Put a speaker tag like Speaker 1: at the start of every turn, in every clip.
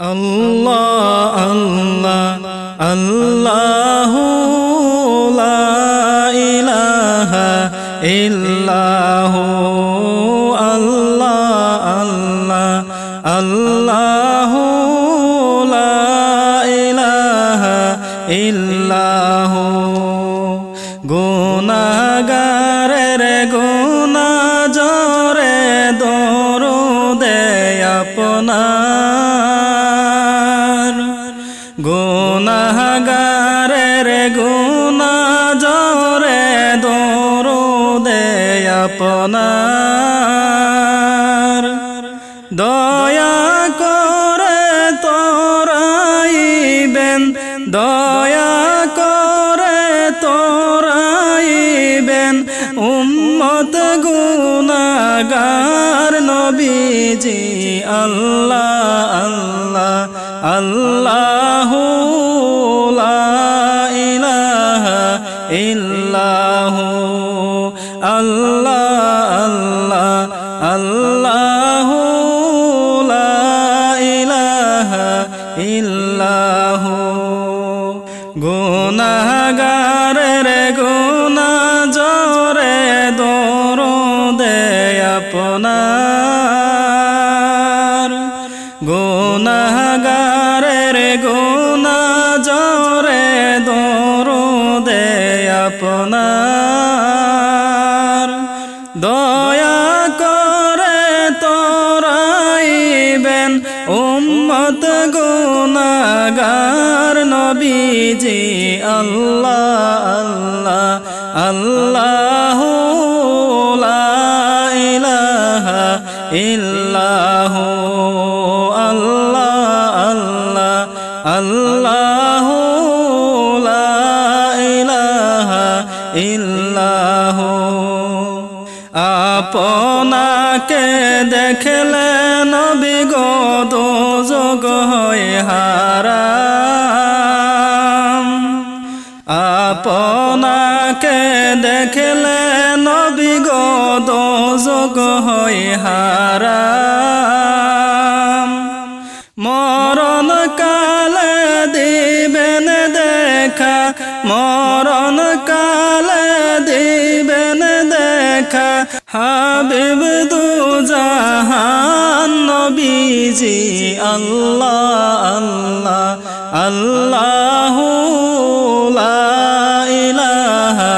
Speaker 1: আল্লাহ আল্লাহ আল্লাহু লা ইলাহা ইল্লাহু আল্লাহ আল্লাহ আল্লাহু লা ইলাহা ইল্লাহু গুনাহগারের গুনাহ জরে দরুদে আপনার গুনাহগারের গুনাহ জরে দরুদে আপনার দয়া করে তোরাইবেন দয়া করে তোরাইবেন উম্মত গুনাহগার নবীজি আল্লাহ আল্লাহ আল্লাহু লা ইলাহা ইল্লাহু আল্লাহ আল্লাহ আল্লাহু লা ইলাহা ইল্লাহু গুনাহগারের গুনাহ জরে দরুদে আপনার গুনাহগারের গুনাহ জরে দরুদে আপনার দয়া করে তোরাইবেন উম্মত গুনাহগার নবীজি আল্লাহ আল্লাহ আল্লাহু লা ইলাহা ইল্লাহু আল্লাহ আল্লাহ আল্লাহু লা ইলাহা ইল্লাহু আপনাকে দেখলে নবী গো দোজখ হয় হারাম আপনাকে দেখলে নবী গো দোজখ হয় হারাম মরণ কালে দিবেন দেখা মরণ কালে দিবেন দেখা হাবিব দু জাহান নবীজি আল্লাহ আল্লাহ আল্লাহু লা ইলাহা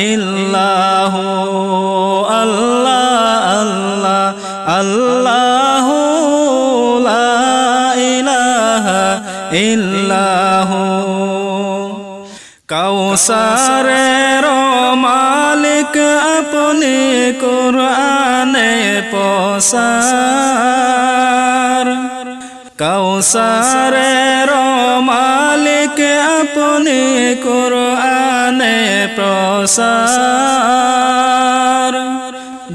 Speaker 1: ইল্লাহু আল্লাহ আল্লাহ আল্লাহু লা ইলাহা ইল্লাহু কাউসারের মালিক আপনি কুরআনে পসার কাউসারের মালিক আপনি কুরআনে প্রসার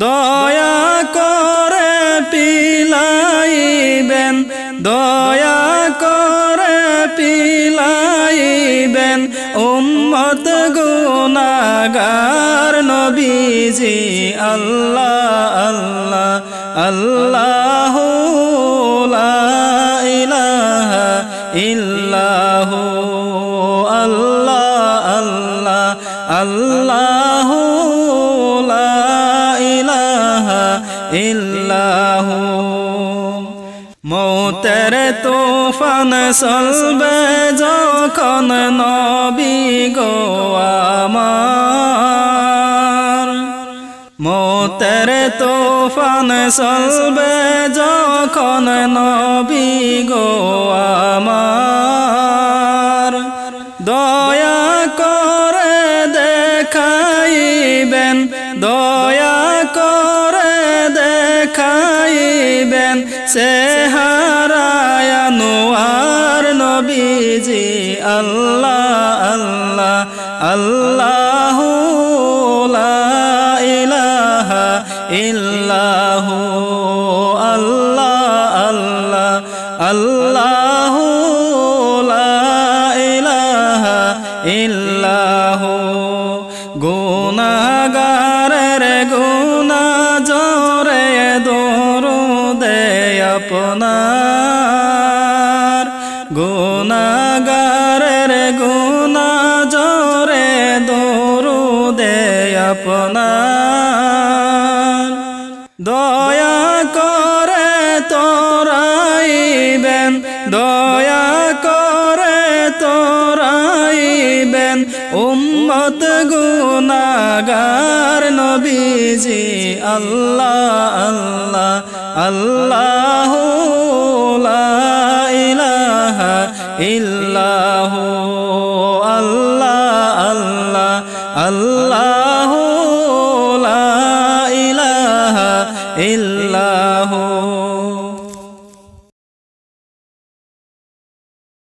Speaker 1: দয়া করে পিলাইবেন দয়া করে পিলাইবেন উম্মত গুনাহগার নবীজি আল্লাহ আল্লাহ আল্লাহু লা ইলাহা ইল্লাহু আল্লাহ আল্লাহ আল্লাহু লা ইলাহা ইল্লাহু মৌতের তুফান চলবে যখন নবী গো আমার মৌতের তুফান চলবে যখন নবী গো আমার দয়া করে দেখাইবেন দয়া করে দেখাইবেন চেহারায় আনোয়ার নবীজি আল্লাহ আল্লাহ আল্লাহু লা ইলাহা ইল্লাহু আল্লাহ আল্লাহ আল্লাহু লা ইলাহা ইল্লাহু গুনাহগারের গুনাহ জরে দরুদে আপনার দয়া করে তোরাইবেন দয়া করে তোরাইবেন উম্মত গুনাহগার নবীজি আল্লাহ আল্লাহ আল্লাহু লা ইলাহা ইল্লা